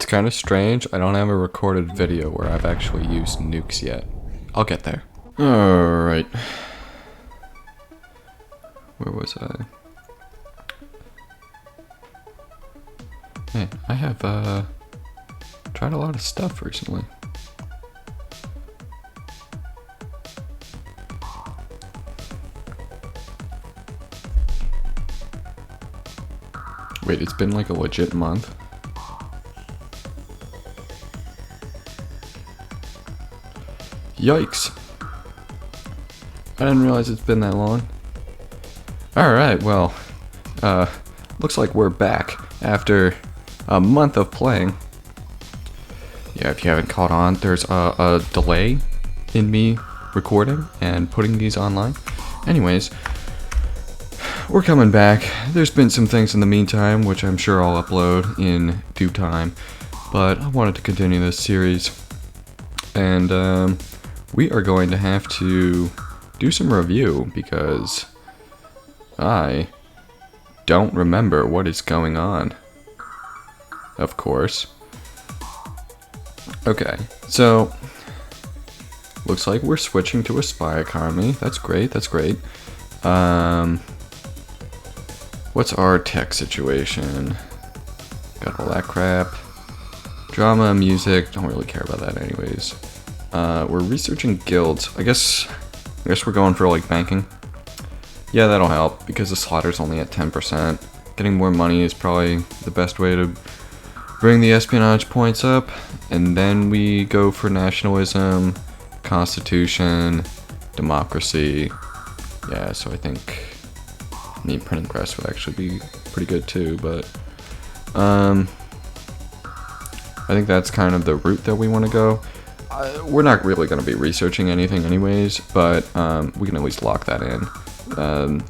kind of strange. I don't have a recorded video where I've actually used nukes yet. I'll get there. Alright. Where was I? Man, I have tried a lot of stuff recently. Wait, it's been like a legit month? Yikes. I didn't realize it's been that long. Alright, well, looks like we're back after a month of playing. Yeah, if you haven't caught on, there's a delay in me recording and putting these online. Anyways, we're coming back. There's been some things in the meantime, which I'm sure I'll upload in due time. But I wanted to continue this series. And we are going to have to do some review because I don't remember what is going on. Of course. Okay, so looks like we're switching to a spy economy. That's great, that's great. What's our tech situation? Got all that crap. Drama, music, don't really care about that anyways. We're researching guilds. I guess we're going for like banking. Yeah, that'll help because the slaughter's only at 10%. Getting more money is probably the best way to bring the espionage points up. And then we go for nationalism, constitution, democracy. Yeah, so I think me printing press would actually be pretty good too, but I think that's kind of the route that we want to go. We're not really going to be researching anything anyways, but we can at least lock that in.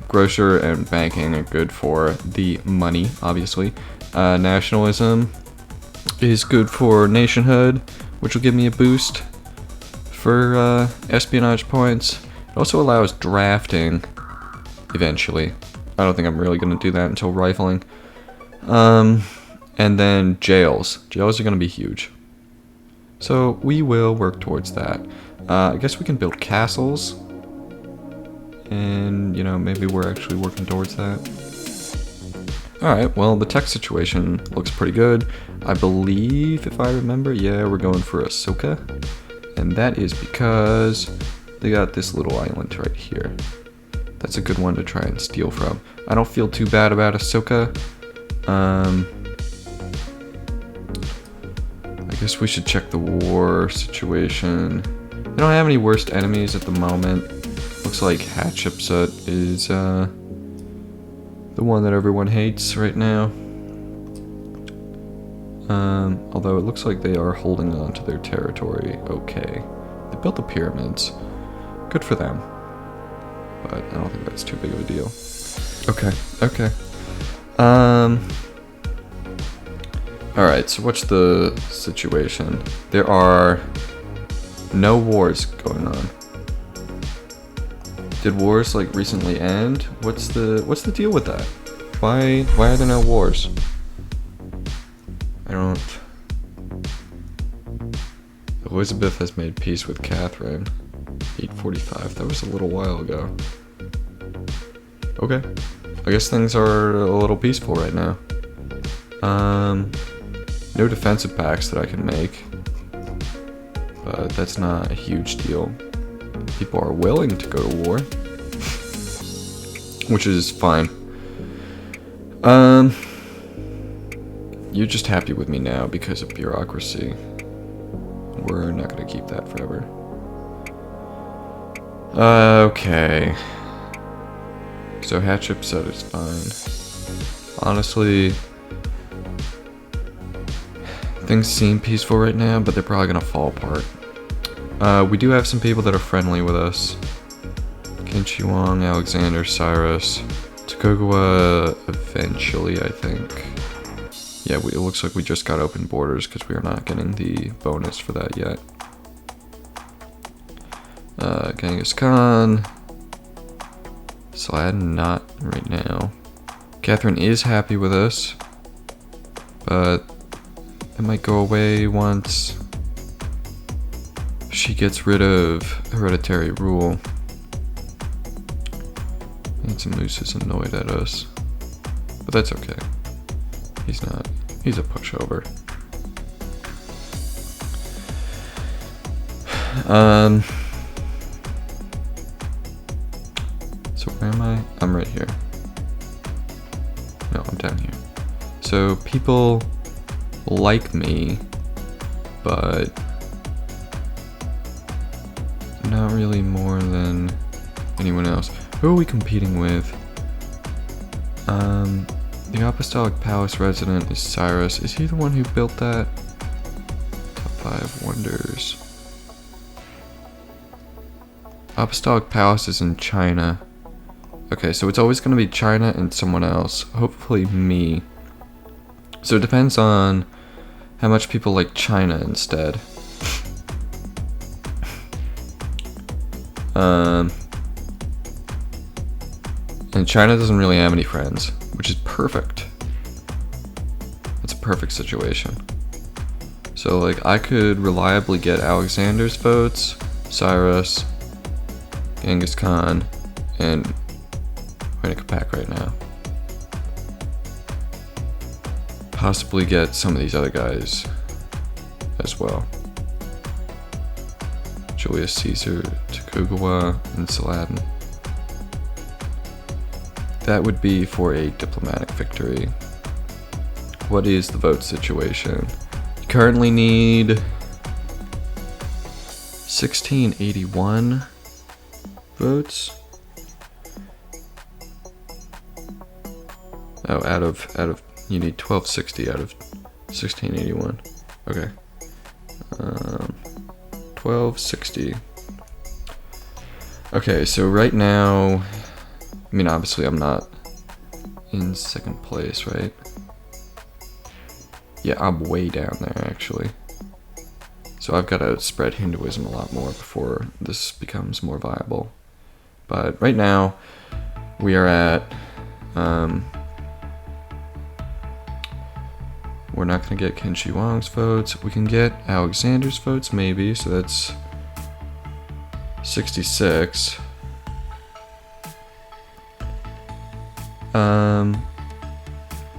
Grocer and banking are good for the money, obviously. Nationalism is good for nationhood, which will give me a boost for espionage points. It also allows drafting eventually. I don't think I'm really going to do that until rifling. And then jails. Jails are going to be huge. So we will work towards that. I guess we can build castles. And, you know, maybe we're actually working towards that. Alright, well, the tech situation looks pretty good. I believe, if I remember, yeah, we're going for Ahsoka. And that is because they got this little island right here. That's a good one to try and steal from. I don't feel too bad about Ahsoka. I guess we should check the war situation. We don't have any worst enemies at the moment. Looks like Hatshepsut is the one that everyone hates right now. Although it looks like they are holding on to their territory okay. They built the pyramids. Good for them. But I don't think that's too big of a deal. Okay. Alright, so what's the situation? There are no wars going on. Did wars like recently end? What's the deal with that? Why are there no wars? I don't. Elizabeth has made peace with Catherine. 845. That was a little while ago. Okay. I guess things are a little peaceful right now. No defensive pacts that I can make. But that's not a huge deal. People are willing to go to war. Which is fine. You're just happy with me now because of bureaucracy. We're not gonna keep that forever. Okay. So Hatshepsut is fine. Honestly, things seem peaceful right now, but they're probably gonna fall apart. We do have some people that are friendly with us. Qin Shi Huang, Alexander, Cyrus, Tokugawa eventually, I think. Yeah, it looks like we just got open borders because we are not getting the bonus for that yet. Genghis Khan. Saladin, not right now. Catherine is happy with us, but It might go away once she gets rid of hereditary rule. And some Moose is annoyed at us. But that's okay. He's not. He's a pushover. So where am I? I'm right here. No, I'm down here. So people like me, but not really more than anyone else. Who are we competing with? The Apostolic Palace resident is Cyrus. Is he the one who built that? Top 5 wonders. Apostolic Palace is in China. Okay, so it's always going to be China and someone else. Hopefully me. So it depends on how much people like China instead. And China doesn't really have any friends, which is perfect. It's a perfect situation. So like I could reliably get Alexander's votes, Cyrus, Genghis Khan, and Capac right now. Possibly get some of these other guys as well. Julius Caesar, Tokugawa, and Saladin. That would be for a diplomatic victory. What is the vote situation? You currently need 1681 votes. Oh, out of you need 1260 out of 1681. Okay. 1260. Okay, so right now, I mean, obviously I'm not in second place, right? Yeah, I'm way down there, actually. So I've got to spread Hinduism a lot more before this becomes more viable. But right now, we are at... we're not going to get Qin Shi Huang's votes. We can get Alexander's votes, maybe, so that's 66.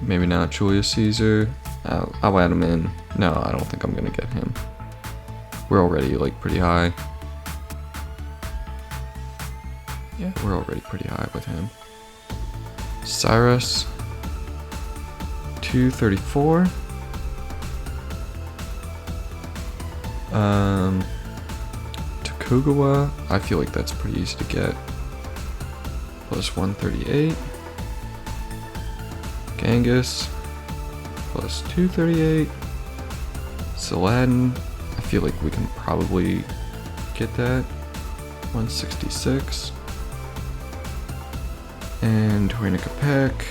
Maybe not Julius Caesar. I'll add him in. No, I don't think I'm gonna get him. We're already like pretty high. Yeah, we're already pretty high with him. Cyrus, 234. Tokugawa, I feel like that's pretty easy to get. Plus 138. Genghis, plus 238. Saladin, I feel like we can probably get that. 166. And Capac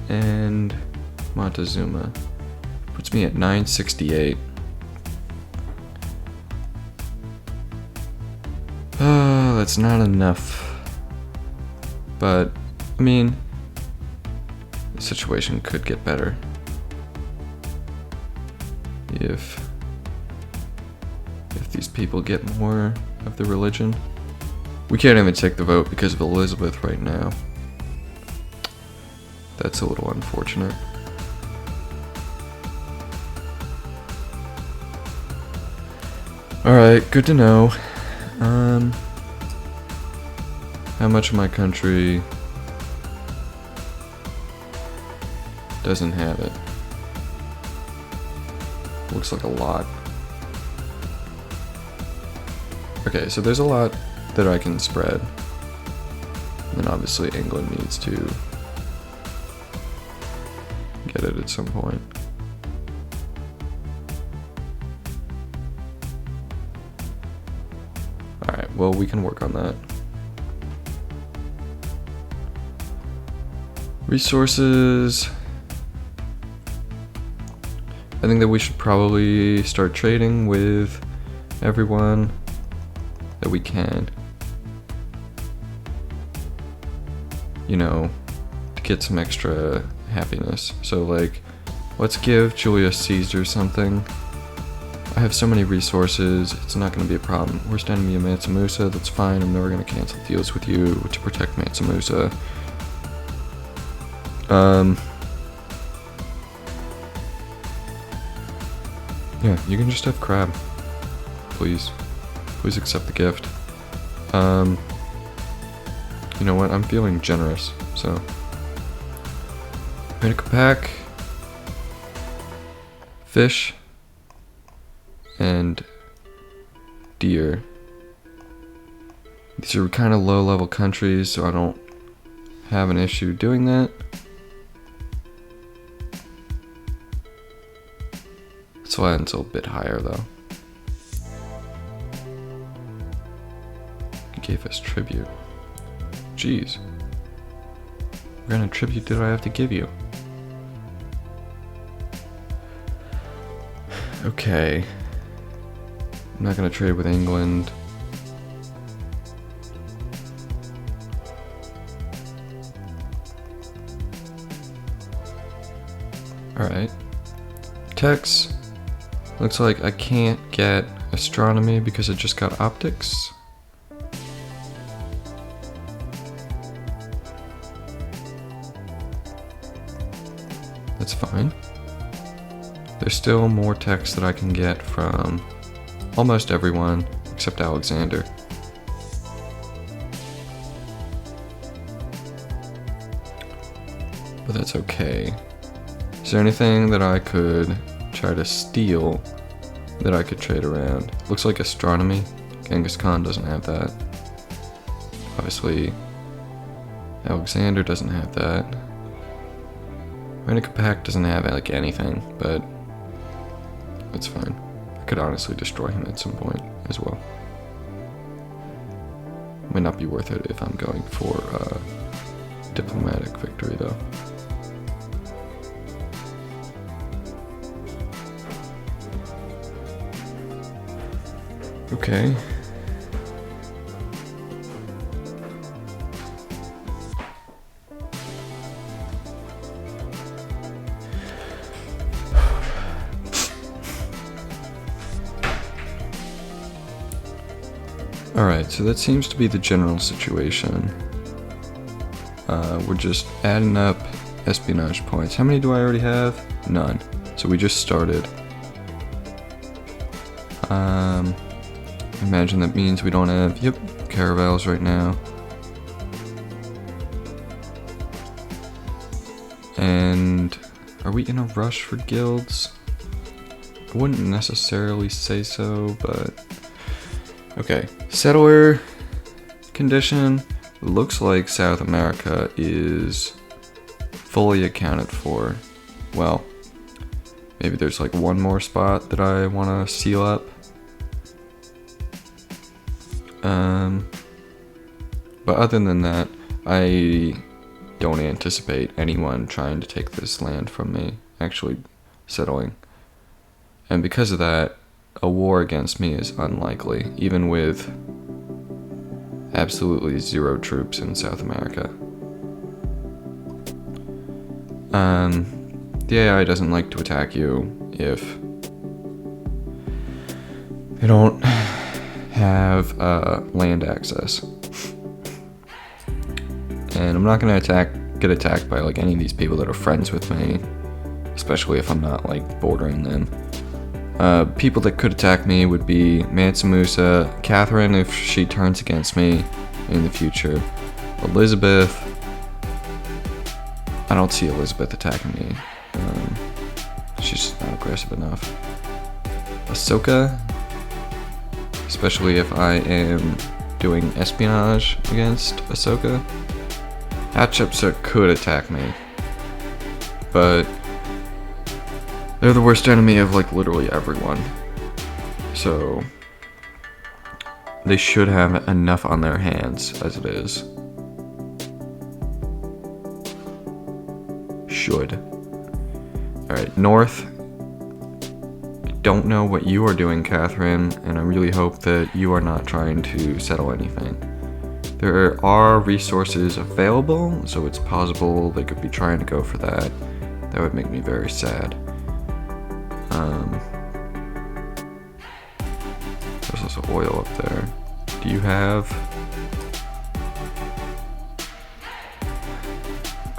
and Montezuma. Puts me at 968. That's not enough. But, I mean, the situation could get better. If these people get more of the religion. We can't even take the vote because of Elizabeth right now. That's a little unfortunate. Alright, good to know. How much of my country doesn't have it? Looks like a lot. Okay, so there's a lot that I can spread. And obviously England needs to get it at some point. Alright, well, we can work on that. Resources. I think that we should probably start trading with everyone that we can. You know, to get some extra happiness. So like, Let's give Julius Caesar something. I have so many resources, it's not going to be a problem. Worst enemy of Montezuma, that's fine. I'm never going to cancel deals with you to protect Montezuma. Yeah, you can just have crab. Please. Please accept the gift. You know what? I'm feeling generous, so. Make a pack. Fish. And deer. These are kind of low level countries, so I don't have an issue doing that. This land's a bit higher though. He gave us tribute. Jeez. What kind of tribute did I have to give you? Okay. I'm not gonna trade with England. Alright. Text. Looks like I can't get astronomy because I just got optics. That's fine. There's still more text that I can get from almost everyone except Alexander. But that's okay. Is there anything that I could try to steal that I could trade around? Looks like astronomy. Genghis Khan doesn't have that. Obviously, Alexander doesn't have that. Renica Pack doesn't have like anything, but that's fine. I could honestly destroy him at some point as well. Might not be worth it if I'm going for diplomatic victory though. Okay. Alright, so that seems to be the general situation. We're just adding up espionage points. How many do I already have? None. So we just started. I imagine that means we don't have, caravels right now. And are we in a rush for guilds? I wouldn't necessarily say so, but okay. Settler condition. Looks like South America is fully accounted for. Well, maybe there's like one more spot that I want to seal up. But other than that, I don't anticipate anyone trying to take this land from me, actually settling. And because of that, a war against me is unlikely, even with absolutely 0 troops in South America. The AI doesn't like to attack you if they don't have land access. And I'm not gonna get attacked by like any of these people that are friends with me, especially if I'm not like bordering them. People that could attack me would be Montezuma, Catherine if she turns against me in the future, Elizabeth. I don't see Elizabeth attacking me. She's just not aggressive enough. Ahsoka, especially if I am doing espionage against Ahsoka. Hatshepsut could attack me, but they're the worst enemy of like literally everyone. So they should have enough on their hands as it is. Should. Alright, North. I don't know what you are doing, Catherine, and I really hope that you are not trying to settle anything. There are resources available, so it's possible they could be trying to go for that. That would make me very sad. There's also oil up there. Do you have...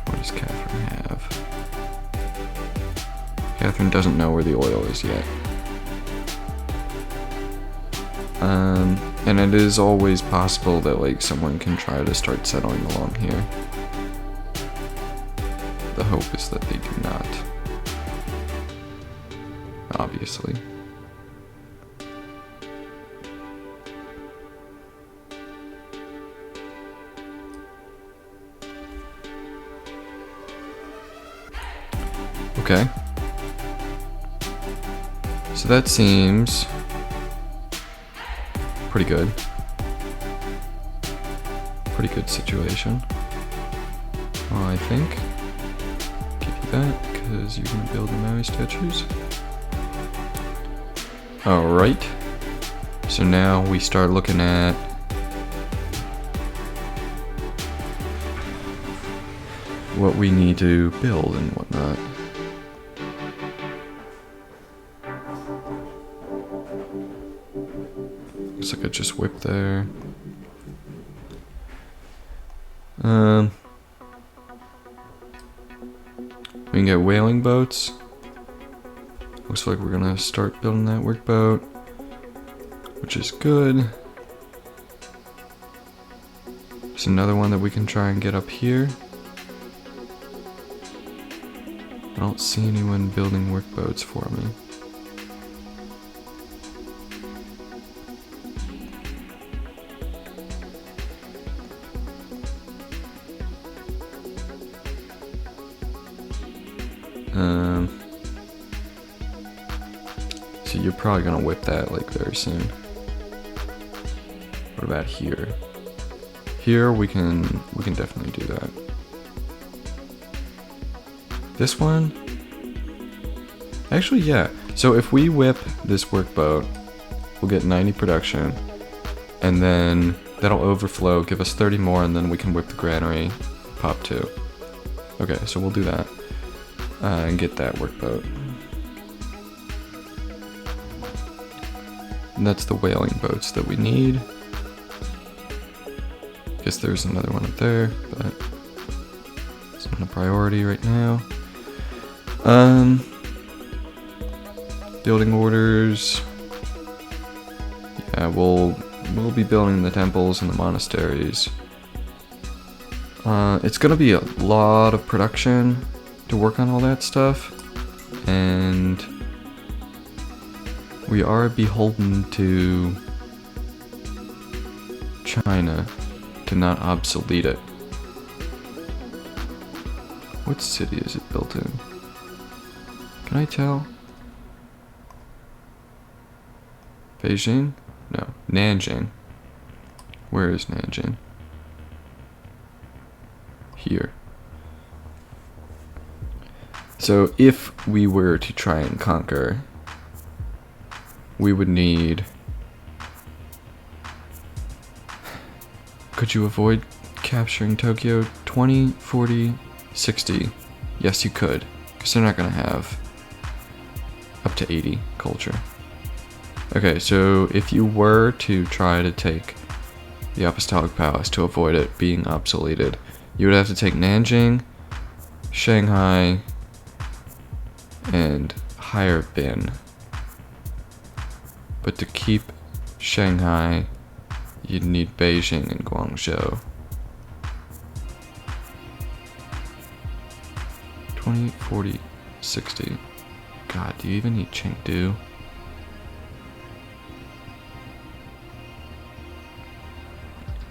What does Catherine have? Catherine doesn't know where the oil is yet. And it is always possible that like someone can try to start settling along here. The hope is that they do not. Obviously. Okay. So that seems pretty good. Pretty good situation. Well, I think. Give you that, because you're gonna build the Maui statues. Alright. So now we start looking at what we need to build and whatnot. Looks like I just whipped there. We can get whaling boats. Looks like we're gonna start building that workboat, which is good. There's another one that we can try and get up here. I don't see anyone building workboats for me. So you're probably gonna whip that like very soon. What about here? Here we can definitely do that. This one? Actually, yeah. So if we whip this workboat, we'll get 90 production, and then that'll overflow, give us 30 more, and then we can whip the granary, pop 2. Okay, so we'll do that. And get that workboat. And that's the whaling boats that we need. Guess there's another one up there, but it's not a priority right now. Building orders. Yeah, we'll be building the temples and the monasteries. It's gonna be a lot of production to work on all that stuff, and we are beholden to China to not obsolete it. What city is it built in? Can I tell? Beijing? No, Nanjing. Where is Nanjing? Here. So if we were to try and conquer, we would need... Could you avoid capturing Tokyo? 20, 40, 60. Yes, you could, because they're not going to have up to 80 culture. Okay, so if you were to try to take the Apostolic Palace to avoid it being obsoleted, you would have to take Nanjing, Shanghai, and Harbin. But to keep Shanghai, you'd need Beijing and Guangzhou. 20, 40, 60. God, do you even need Chengdu?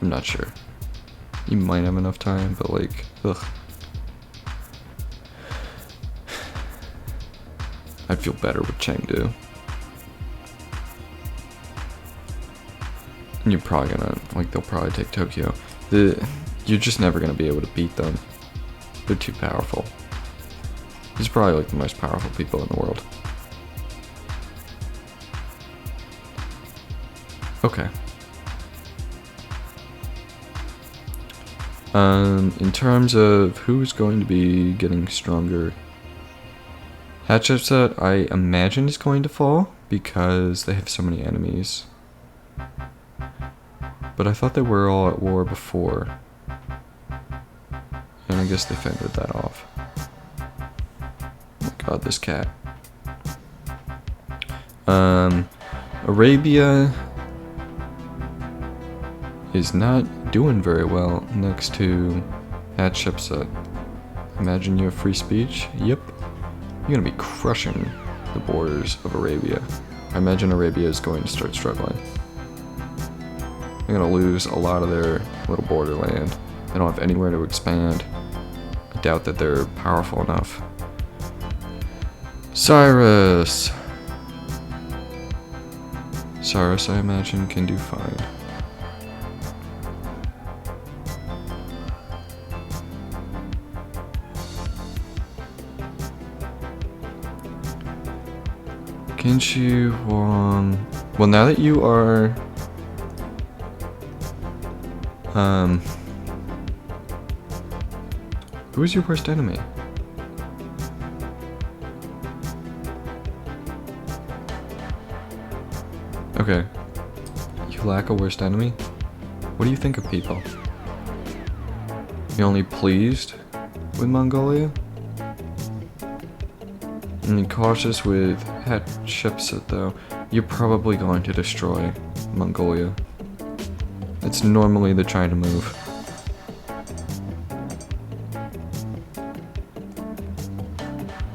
I'm not sure. You might have enough time, but like, ugh. I'd feel better with Chengdu. And you're probably gonna, like, they'll probably take Tokyo. You're just never gonna be able to beat them. They're too powerful. These are probably like the most powerful people in the world. Okay. In terms of who's going to be getting stronger, Hatshepsut, I imagine, is going to fall because they have so many enemies. But I thought they were all at war before. And I guess they fended that off. Oh my god, this cat. Arabia is not doing very well next to Hatshepsut. Imagine you have free speech? Yep. You're gonna be crushing the borders of Arabia. I imagine Arabia is going to start struggling. They're gonna lose a lot of their little borderland. They don't have anywhere to expand. I doubt that they're powerful enough. Cyrus! Cyrus, I imagine, can do fine. Kinshu Wong. Well, now that you are who is your worst enemy? Okay. You lack a worst enemy? What do you think of people? You only pleased with Mongolia? I mean, cautious with Hatshepsut though. You're probably going to destroy Mongolia. It's normally the China move.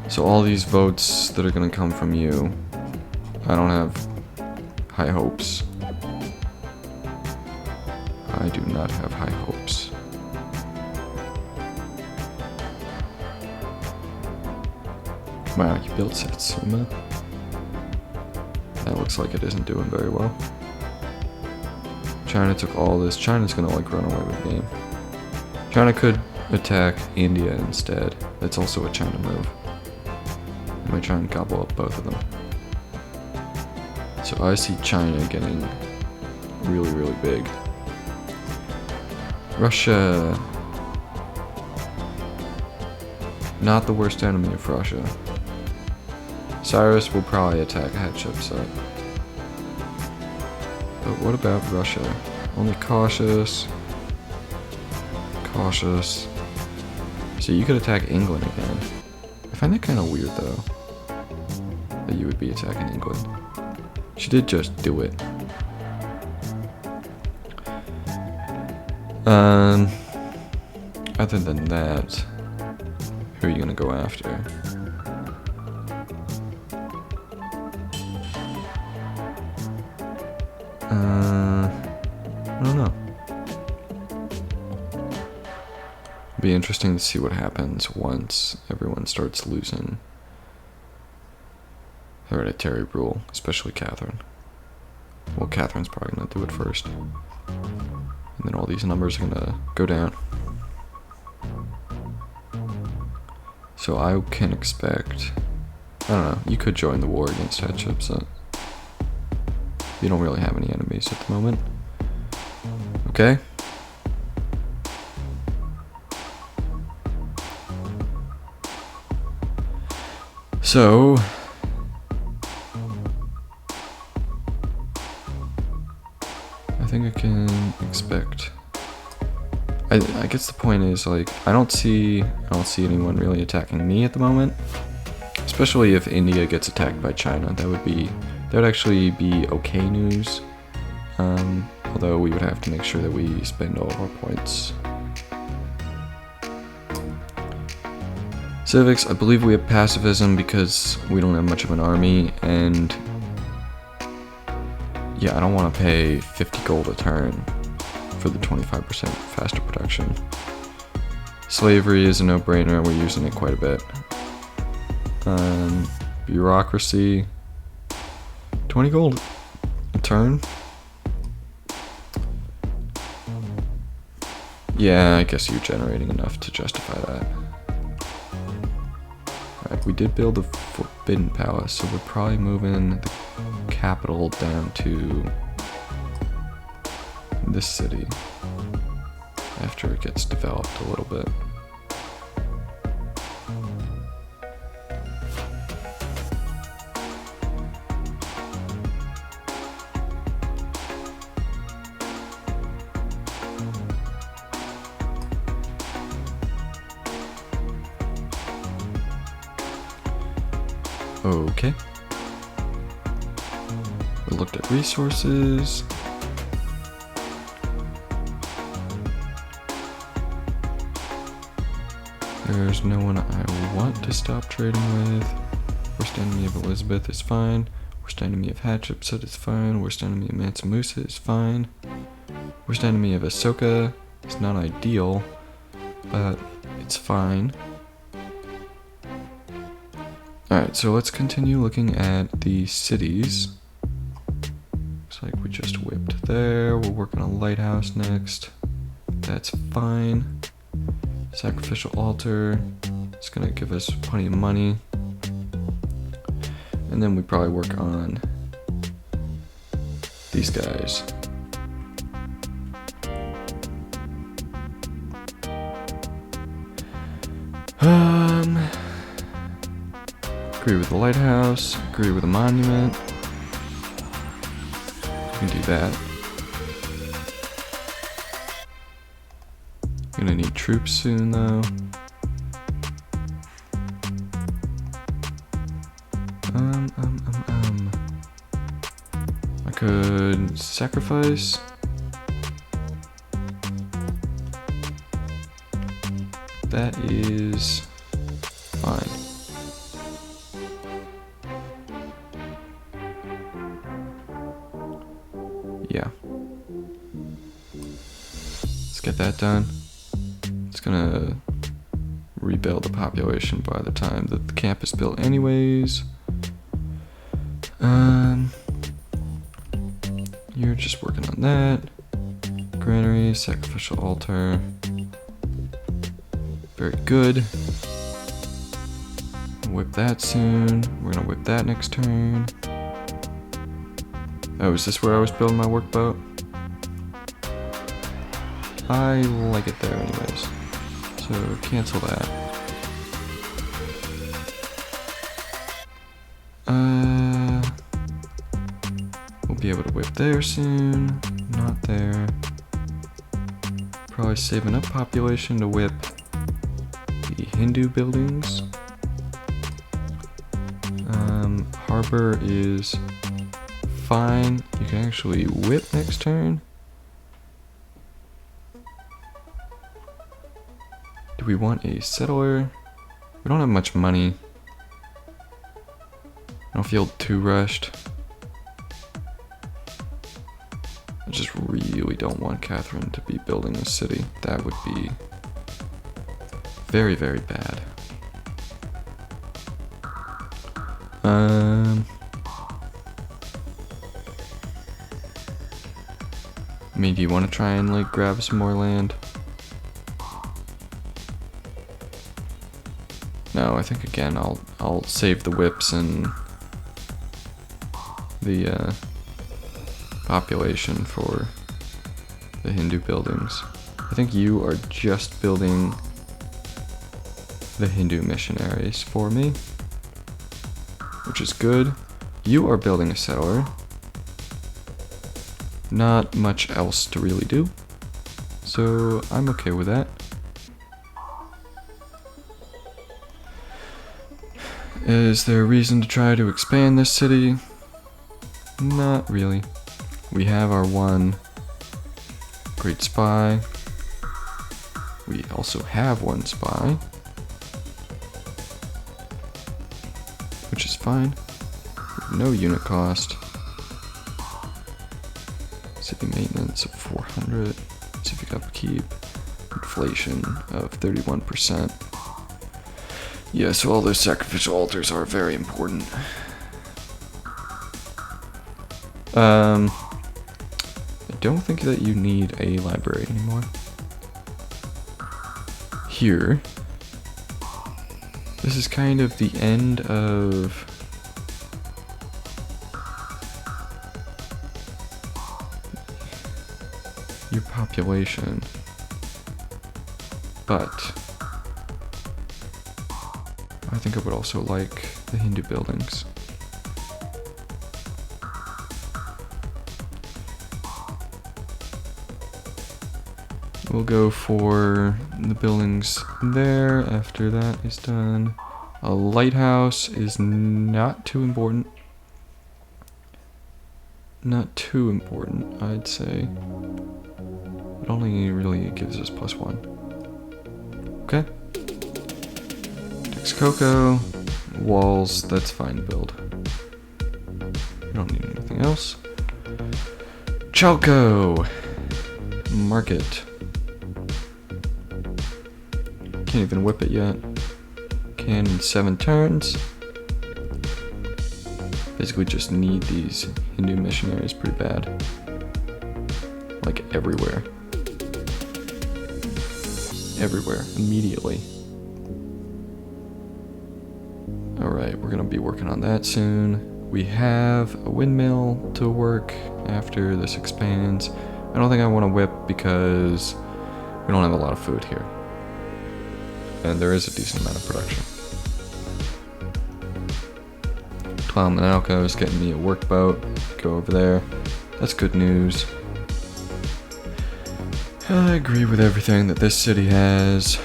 So all these votes that are gonna come from you, I don't have high hopes. I do not have high hopes. Wow, you built Satsuma? That looks like it isn't doing very well. China took all this. China's gonna like run away with the game. China could attack India instead. That's also a China move. I might try and gobble up both of them. So I see China getting really, really big. Russia. Not the worst enemy of Russia. Cyrus will probably attack Hatshepsut. But what about Russia? Only cautious. Cautious. So you could attack England again. I find that kind of weird though. That you would be attacking England. She did just do it. Other than that, who are you gonna go after? I don't know. It'll be interesting to see what happens once everyone starts losing hereditary rule, especially Catherine. Well, Catherine's probably gonna do it first. And then all these numbers are gonna go down. So I can expect, I don't know, you could join the war against Hatshepsut. You don't really have any enemies at the moment. Okay. So I think I can expect. I guess the point is, like, I don't see anyone really attacking me at the moment. Especially if India gets attacked by China, that would actually be okay news. Although we would have to make sure that we spend all of our points. Civics, I believe we have pacifism because we don't have much of an army, and yeah, I don't want to pay 50 gold a turn for the 25% faster production. Slavery is a no-brainer, we're using it quite a bit. Bureaucracy, 20 gold a turn. Yeah, I guess you're generating enough to justify that. Alright, we did build a Forbidden Palace, so we're probably moving the capital down to this city after it gets developed a little bit. Okay. We looked at resources. There's no one I want to stop trading with. Worst enemy of Elizabeth is fine. Worst enemy of Hatshepsut is fine. Worst enemy of Mansa is fine. Worst enemy of Ahsoka is not ideal, but it's fine. Alright, so let's continue looking at the cities. Looks like we just whipped there. We'll work on a lighthouse next. That's fine. Sacrificial altar. It's gonna give us plenty of money. And then we probably work on these guys. Agree with the lighthouse, agree with the monument. We can do that. Gonna need troops soon though. I could sacrifice. That is fine. Yeah. Let's get that done. It's gonna rebuild the population by the time that the camp is built anyways. You're just working on that. Granary, sacrificial altar. Very good. Whip that soon. We're gonna whip that next turn. Oh, is this where I was building my workboat? I like it there anyways. So cancel that. We'll be able to whip there soon. Not there. Probably saving up population to whip the Hindu buildings. Harbor is fine. You can actually whip next turn. Do we want a settler? We don't have much money. I don't feel too rushed. I just really don't want Catherine to be building a city. That would be very, very bad. I mean, do you want to try and like grab some more land? No, I think again I'll save the whips and the population for the Hindu buildings. I think you are just building the Hindu missionaries for me, which is good. You are building a settler. Not much else to really do, so I'm okay with that. Is there a reason to try to expand this city? Not really. We have our one great spy. We also have one spy, which is fine. No unit cost. City maintenance of 400. Civic upkeep. Inflation of 31%. Yeah, so all those sacrificial altars are very important. I don't think that you need a library anymore. Here, this is kind of the end of your population, but I think I would also like the Hindu buildings. We'll go for the buildings there after that is done. A lighthouse is not too important. Not too important, I'd say. It only really gives us +1. Okay. Texcoco. Walls, that's fine to build. We don't need anything else. Chalco. Market. Can't even whip it yet. Can in 7 turns. Basically just need these Hindu missionaries pretty bad. Like everywhere. Everywhere, immediately. Alright, we're gonna be working on that soon. We have a windmill to work after this expands. I don't think I want to whip because we don't have a lot of food here. And there is a decent amount of production. Tlalomalco is getting me a workboat. Go over there. That's good news. I agree with everything that this city has.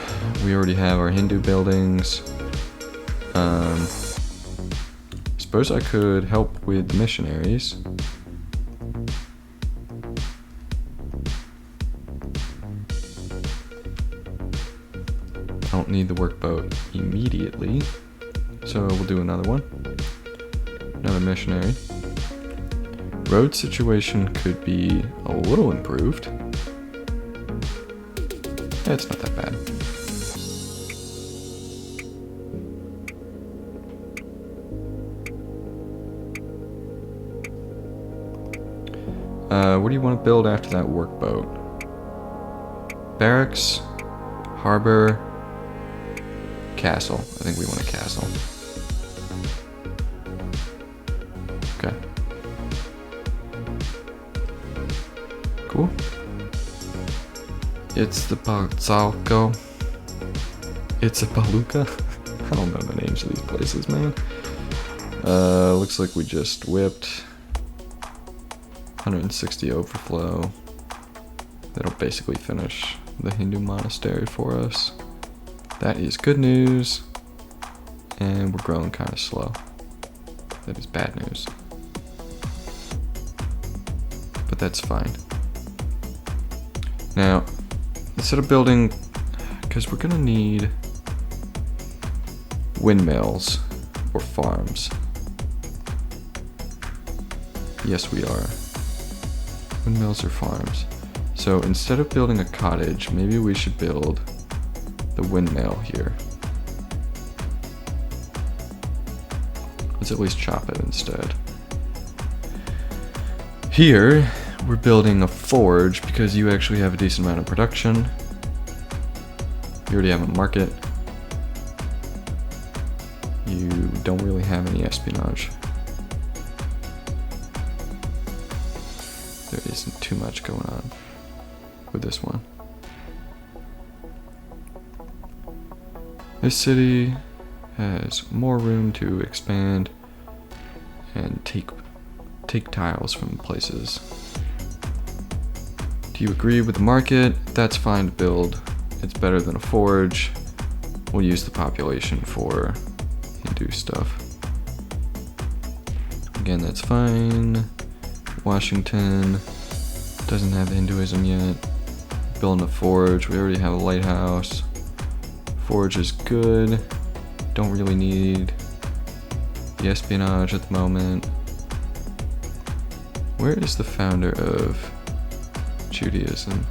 We already have our Hindu buildings. Suppose I could help with the missionaries. I don't need the workboat immediately, so we'll do another one. Another missionary. Road situation could be a little improved. It's not that bad. What do you want to build after that workboat? Barracks, harbor, castle. I think we want a castle. Okay. Cool. It's the Balzalco. It's a Paluca. I don't know the names of these places, man. Looks like we just whipped 160 overflow. That'll basically finish the Hindu monastery for us. That is good news. And we're growing kind of slow. That is bad news. But that's fine. Now, instead of building, because we're gonna need windmills or farms. Yes, we are. Windmills or farms. So instead of building a cottage, maybe we should build the windmill here. Let's at least chop it instead. Here, we're building a forge because you actually have a decent amount of production. You already have a market. You don't really have any espionage. There isn't too much going on with this one. This city has more room to expand and take tiles from places. Do you agree with the market? That's fine to build. It's better than a forge. We'll use the population for Hindu stuff. Again, that's fine. Washington doesn't have Hinduism yet. Building a forge. We already have a lighthouse. Forge is good. Don't really need the espionage at the moment. Where is the founder of Judaism?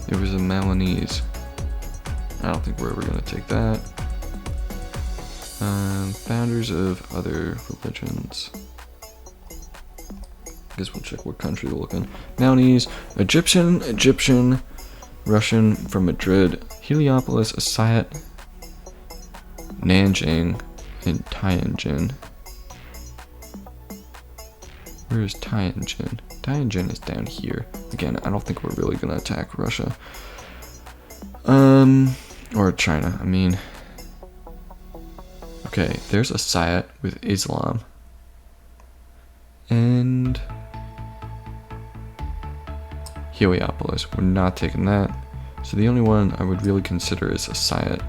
It was a Malinese. I don't think we're ever gonna take that. Founders of other religions. I guess we'll check what country we're looking. Malinese, Egyptian, Russian from Madrid, Heliopolis, Asayat, Nanjing, and Tianjin. Where is Tianjin? Tianjin is down here. Again, I don't think we're really gonna attack Russia. Or China, I mean. Okay, there's Asayat with Islam. And Heliopolis. We're not taking that. So the only one I would really consider is Assayet.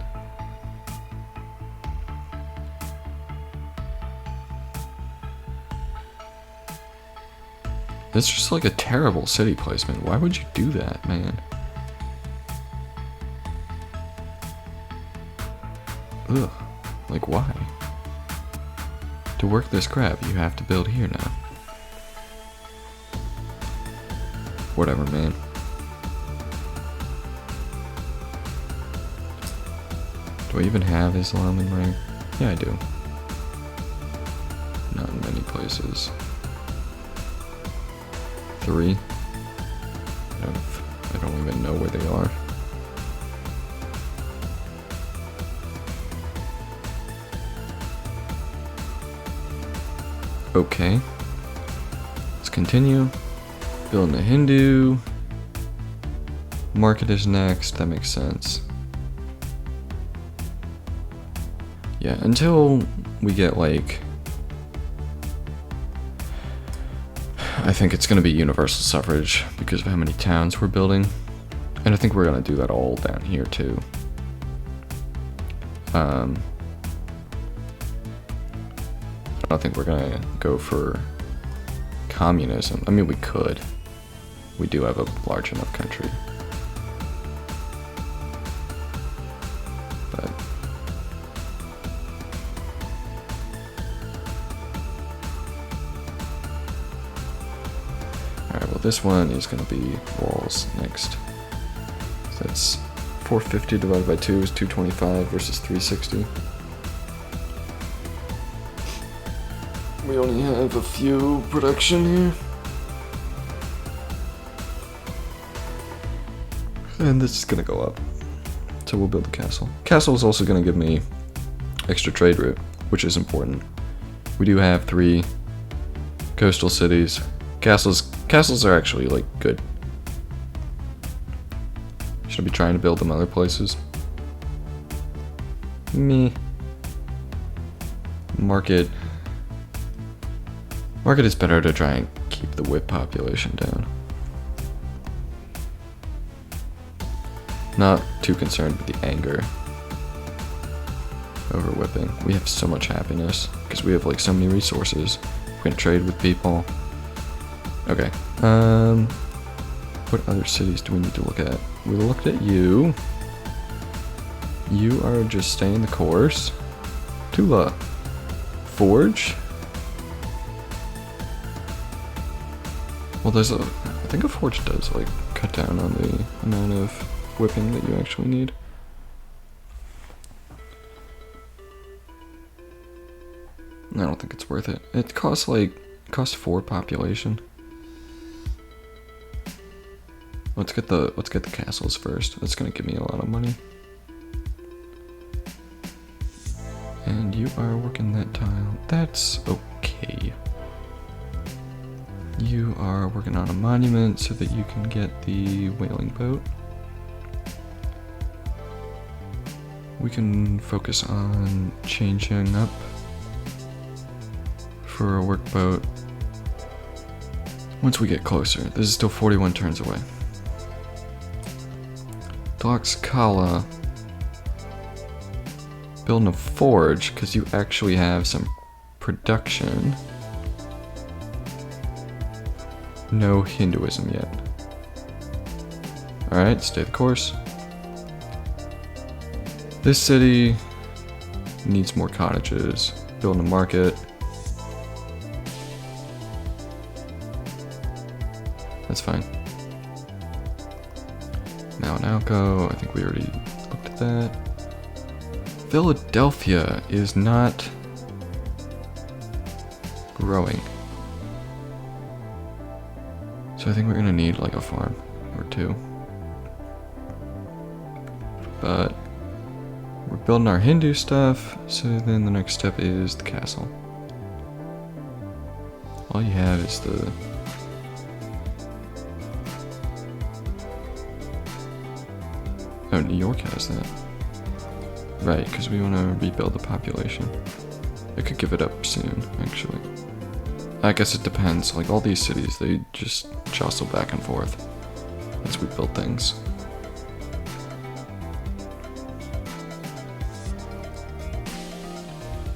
It's just like a terrible city placement. Why would you do that, man? Ugh. Like, why? To work this crap, you have to build here now. Whatever, man. Do I even have Islam in my... Yeah, I do. Not in many places. 3. I don't even know where they are. Okay. Let's continue. Building a Hindu. Market is next. That makes sense. Yeah, until we get like... I think it's going to be universal suffrage because of how many towns we're building. And I think we're going to do that all down here too. I don't think we're going to go for communism. I mean, we could. We do have a large enough country. But alright, well this one is going to be walls next. So that's 450 divided by 2 is 225 versus 360. We only have a few production here. And this is going to go up. So we'll build a castle. Castle is also going to give me extra trade route, which is important. We do have 3 coastal cities. Castles are actually like good. Should I be trying to build them other places? Me. Market is better to try and keep the whip population down. Not too concerned with the anger over whipping. We have so much happiness because we have like so many resources. We can trade with people. Okay. What other cities do we need to look at? We looked at you. You are just staying the course. Tula. Forge. Well, there's I think a forge does like cut down on the amount of whipping that you actually need. I don't think it's worth it. It costs 4 population. Let's get the castles first. That's gonna give me a lot of money. And you are working that tile. That's okay. You are working on a monument so that you can get the whaling boat. We can focus on changing up for a workboat once we get closer. This is still 41 turns away. Tlaxcala. Building a forge because you actually have some production. No Hinduism yet. Alright, stay the course. This city needs more cottages. Building a market. That's fine. Now in Alco, I think we already looked at that. Philadelphia is not growing. So I think we're gonna need like a farm or 2. But we're building our Hindu stuff, so then the next step is the castle. All you have is the... Oh, New York has that. Right, because we want to rebuild the population. I could give it up soon, actually. I guess it depends. Like, all these cities, they just jostle back and forth. as we build things.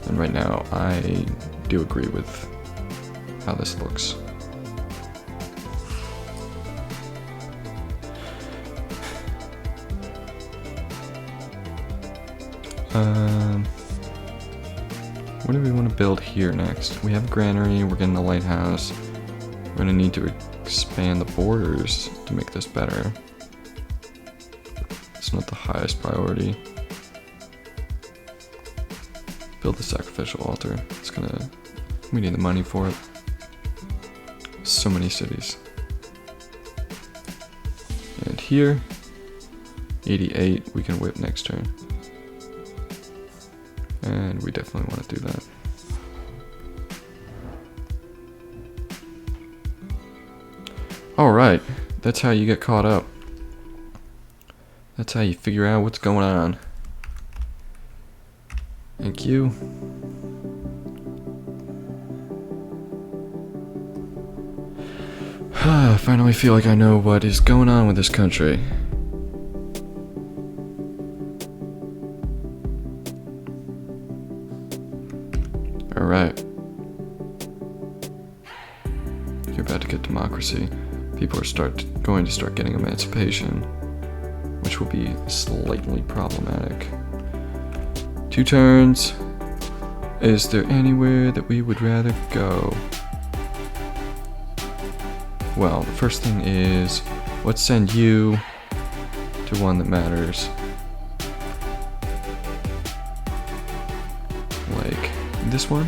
And right now, I do agree with how this looks. What do we want to build here next? We have a granary, we're getting a lighthouse. We're going to need to expand the borders to make this better. It's not the highest priority. Build the sacrificial altar. We need the money for it. So many cities. And here, 88, we can whip next turn. And we definitely want to do that. Alright, that's how you get caught up. That's how you figure out what's going on. Thank you. I finally feel like I know what is going on with this country. Alright. You're about to get democracy. People are going to start getting emancipation, which will be slightly problematic. 2 turns. Is there anywhere that we would rather go? Well, the first thing is, let's send you to one that matters. Like this one?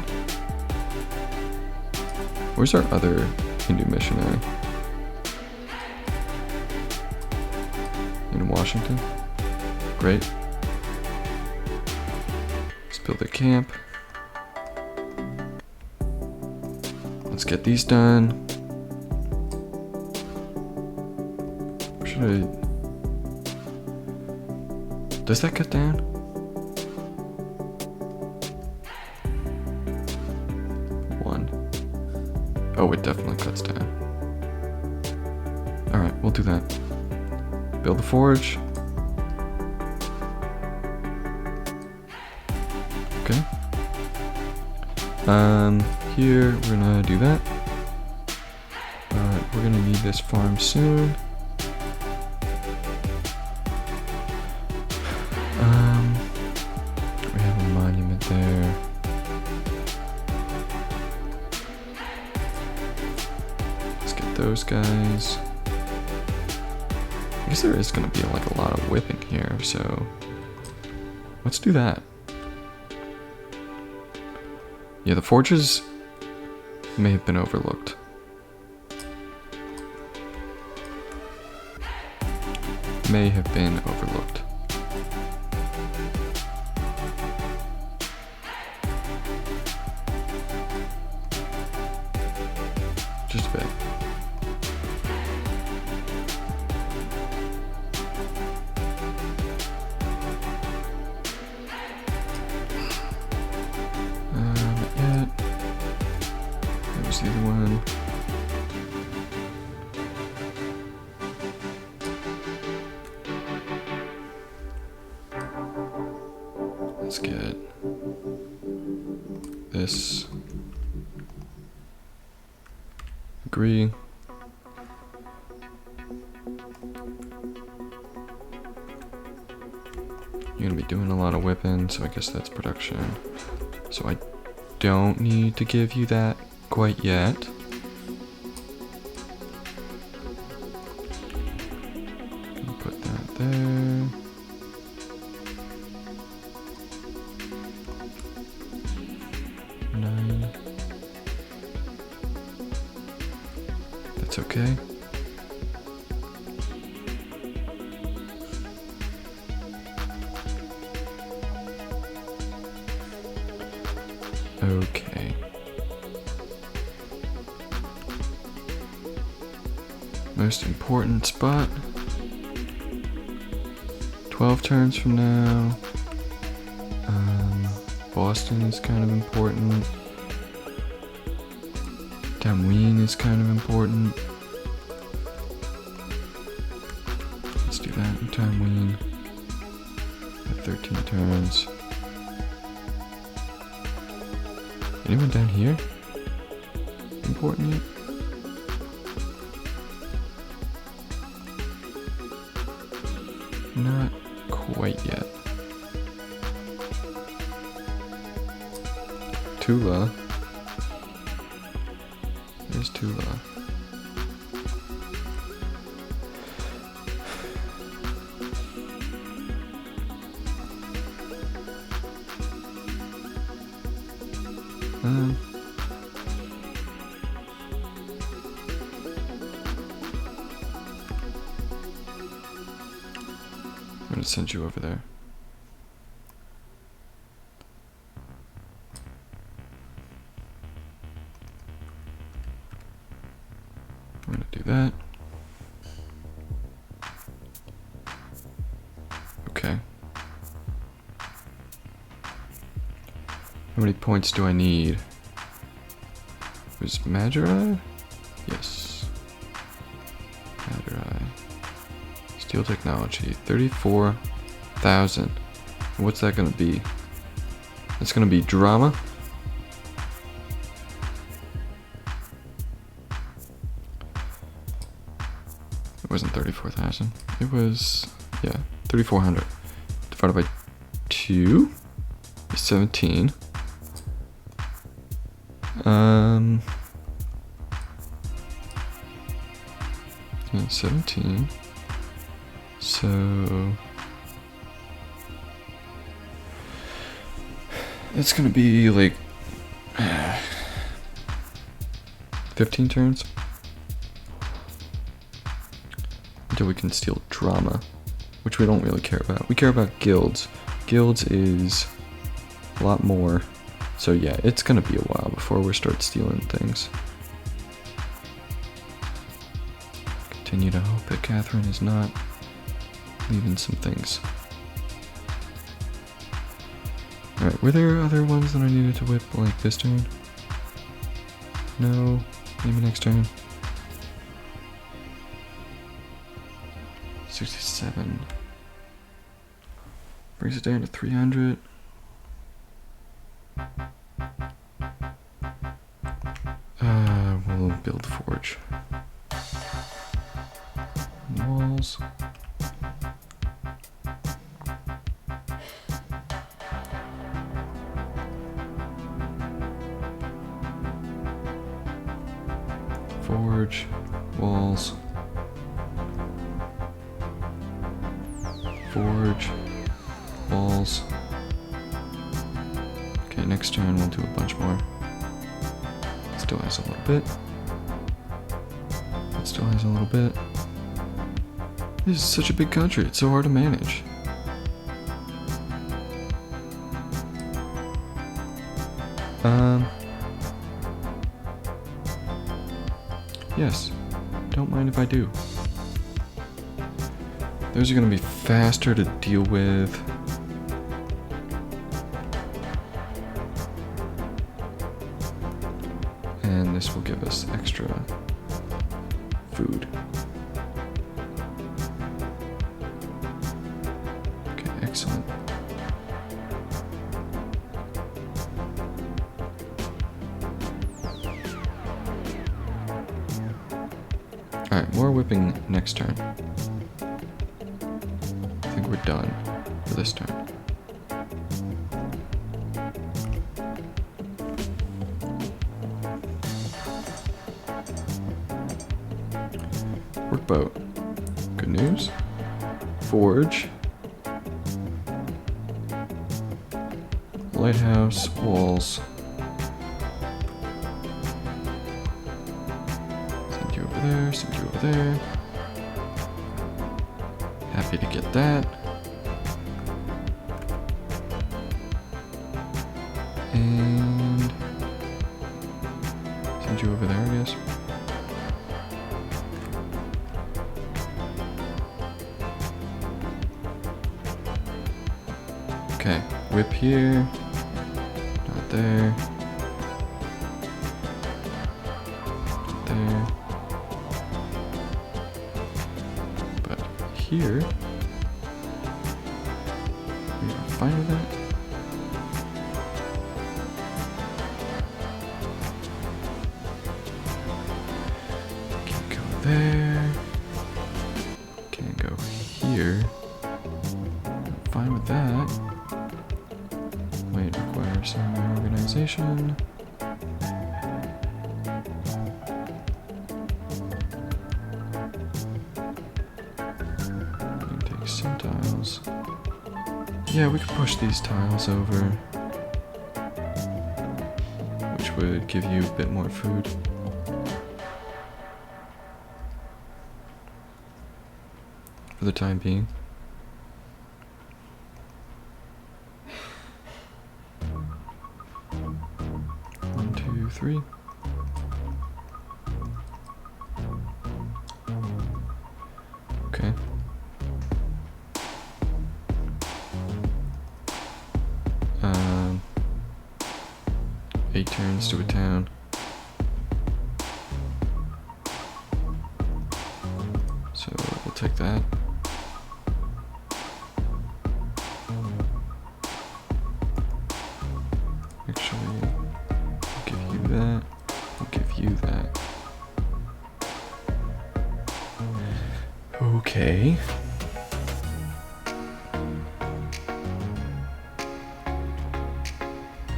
Where's our other Hindu missionary? In Washington? Great. Let's build a camp. Let's get these done. Should I... Does that cut down? Oh, it definitely cuts down. Alright, we'll do that. Build the forge. Okay. Here, we're gonna do that. We're gonna need this farm soon. We have a monument there. Those guys. I guess there is going to be like a lot of whipping here, so let's do that. Yeah, the forges may have been overlooked. May have been overlooked. Just a bit. The other one. Let's get this. Agree. You're gonna be doing a lot of whipping, so I guess that's production. So I don't need to give you that quite yet. Put that there. Nine. That's okay. Okay. Most important spot. 12 turns from now. Boston is kind of important. Damween is kind of important. time wean. 13 turns. Anyone down here? Important yet? Not quite yet. Tula. There's Tula. I'm gonna send you over there. I'm gonna do that. Okay. How many points do I need? Was Magi? Yes. Magi. Steel technology. 34,000. What's that gonna be? That's gonna be drama. It wasn't 34,000. It was, yeah, 3,400. Divided by 2 is 17. Yeah, 17. So it's gonna be like 15 turns until we can steal drama, which we don't really care about. We care about guilds. Guilds is a lot more. So yeah, it's gonna be a while before we start stealing things. Continue to hope that Catherine is not leaving some things. Alright, were there other ones that I needed to whip like this turn? No, maybe next turn. 67. Brings it down to 300. We'll build forge. Walls. Forge. Walls. Forge. Walls. Okay, next turn we'll do a bunch more. Still has a little bit. It still has a little bit. This is such a big country, it's so hard to manage. Yes, don't mind if I do. Those are gonna be faster to deal with. And this will give us extra food. Okay, excellent. Alright, more whipping next turn. I think we're done for this turn. Workboat. Good news. Forge. Lighthouse. Walls. Send you over there. Send you over there. Happy to get that. And send you over there, I guess. Okay, whip here, not there, not there, but here, fine with that? Can't go there. Can't go here. I'm fine with that. Wait, requires some organization. Take some tiles. Yeah, we could push these tiles over, which would give you a bit more food. For the time being. One, two, three. Okay. Um, 8 turns to a town. So we'll take that. Actually, I'll give you that. I'll give you that. Okay.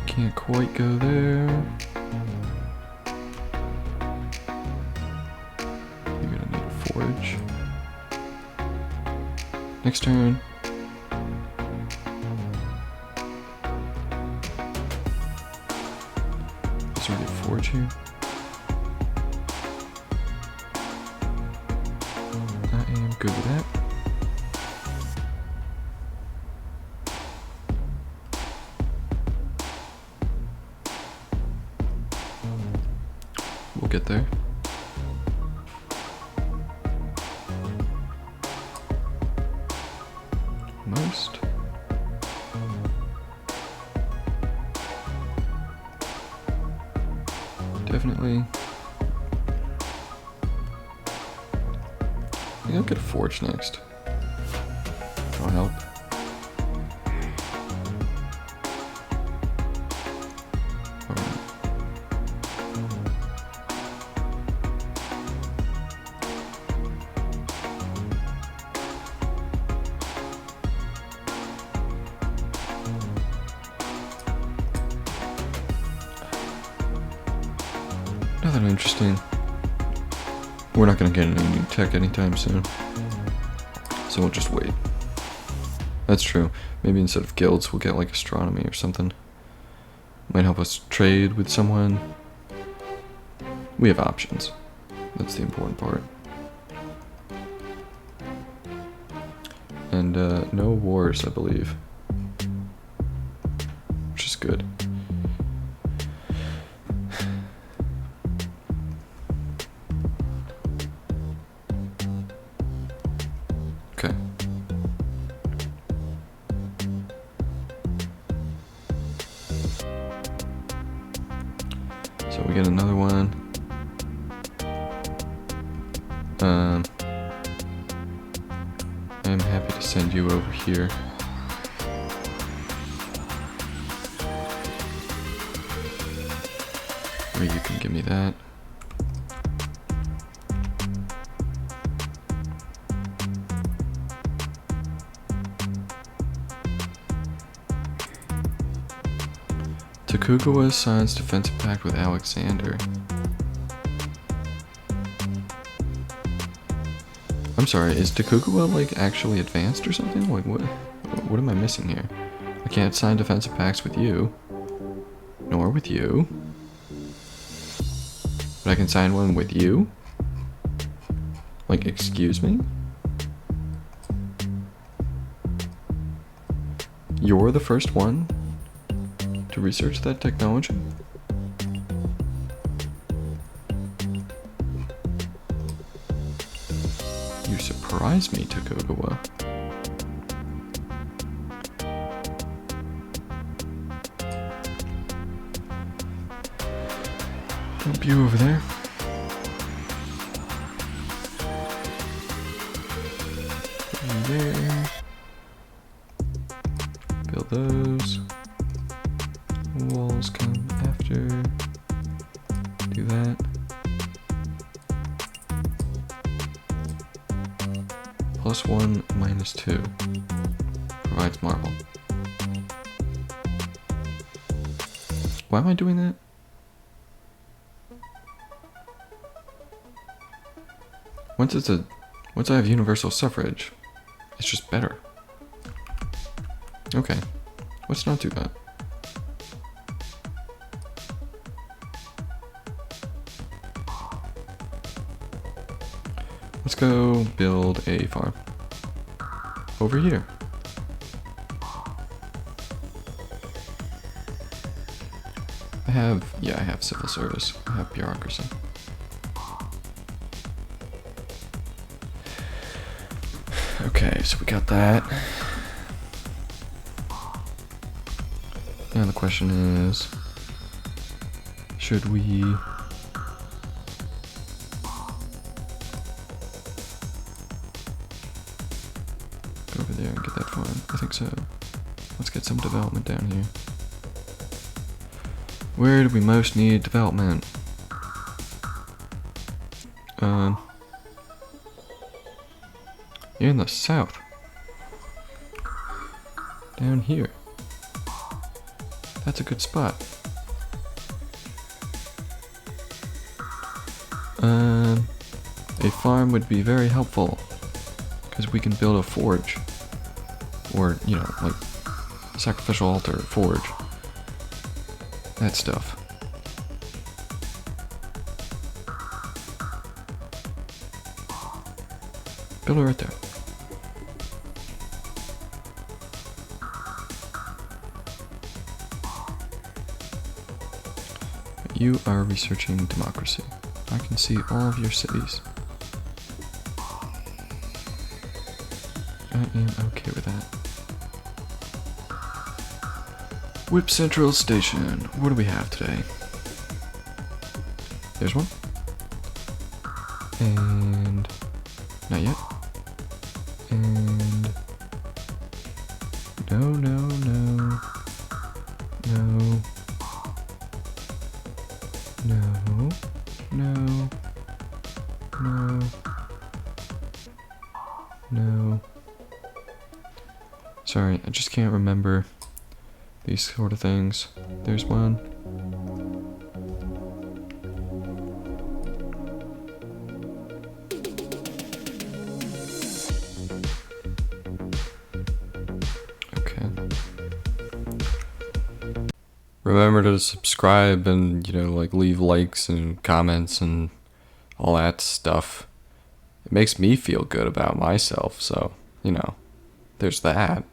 Can't quite go there. You're gonna need a forge. Next turn. Is there a forge here? I am good with that. We'll get there. Most. Definitely. I think I'll get a forge next. That'll help. Nothing interesting. We're not gonna get any new tech anytime soon. So we'll just wait. That's true. Maybe instead of guilds, we'll get like astronomy or something. Might help us trade with someone. We have options. That's the important part. And no wars, I believe. Which is good. Okay. So we get another one. I'm happy to send you over here. Or you can give me that. Tokugawa signs defensive pact with Alexander. I'm sorry, is Tokugawa like actually advanced or something? Like what am I missing here? I can't sign defensive pacts with you. Nor with you. But I can sign one with you? Like, excuse me? You're the first one to research that technology? You surprise me, Tokugawa. Dump you over there. Put you there. Build those. Walls come after. Do that. +1, -2. Provides marble. Why am I doing that? Once I have universal suffrage, it's just better. Okay, let's not do that. Let's go build a farm. Over here. I have civil service. I have bureaucracy. Okay, so we got that. Now the question is, should we go over there and get that farm? I think so. Let's get some development down here. Where do we most need development? In the south. Down here. That's a good spot. A farm would be very helpful because we can build a forge, or like sacrificial altar forge. That stuff. Build it right there. You are researching democracy. I can see all of your cities. I am okay with that. Whip Central Station. What do we have today? There's one. And not yet. And no. Sorry, I just can't remember these sort of things. There's one. Okay. Remember to subscribe and, like leave likes and comments and all that stuff. It makes me feel good about myself, so, there's that.